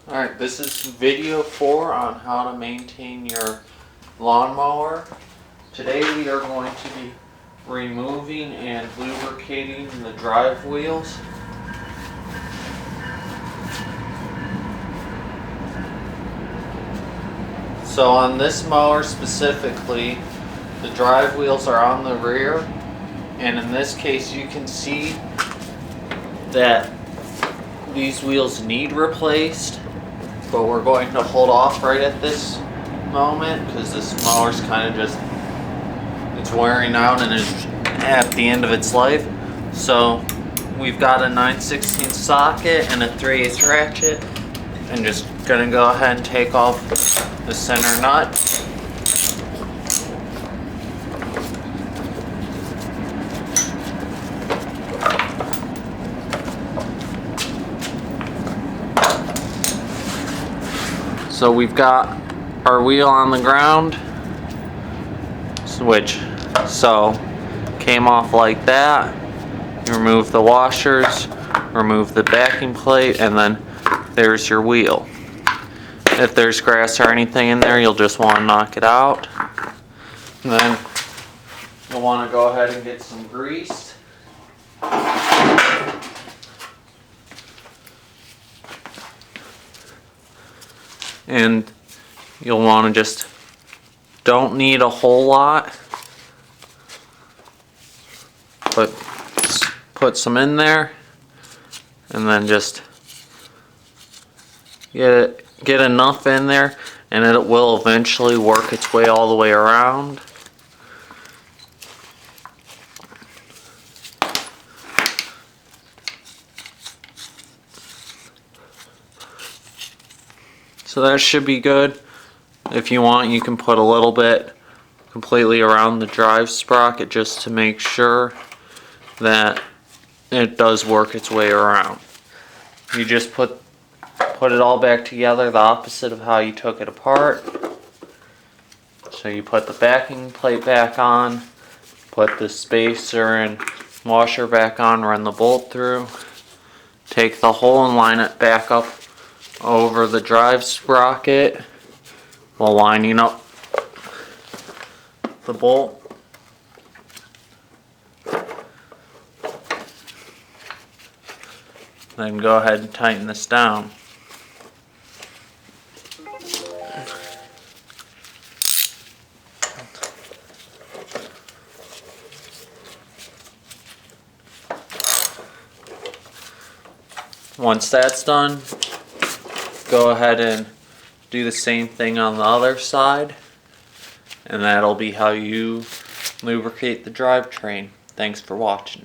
Alright, this is video 4 on how to maintain your lawnmower. Today we are going to be removing and lubricating the drive wheels. So on this mower specifically, the drive wheels are on the rear, and in this case you can see that these wheels need replaced, but we're going to hold off right at this moment because this mower's kind of just, it's wearing out and is at the end of its life. So we've got a 9/16 socket and a 3/8 ratchet, and just gonna go ahead and take off the center nut. So we've got our wheel on the ground, which came off like that. You remove the washers, remove the backing plate, and then there's your wheel. If there's grass or anything in there, you'll just want to knock it out. And then you'll want to go ahead and get some grease. And you'll want to just, don't need a whole lot, but put some in there, and then just get enough in there, and it will eventually work its way all the way around. So that should be good. If you want, you can put a little bit completely around the drive sprocket just to make sure that it does work its way around. You just put it all back together the opposite of how you took it apart. So you put the backing plate back on, put the spacer and washer back on, run the bolt through, take the hole and line it back up over the drive sprocket while lining up the bolt. Then go ahead and tighten this down. Once that's done, go ahead and do the same thing on the other side, and that'll be how you lubricate the drivetrain. Thanks for watching.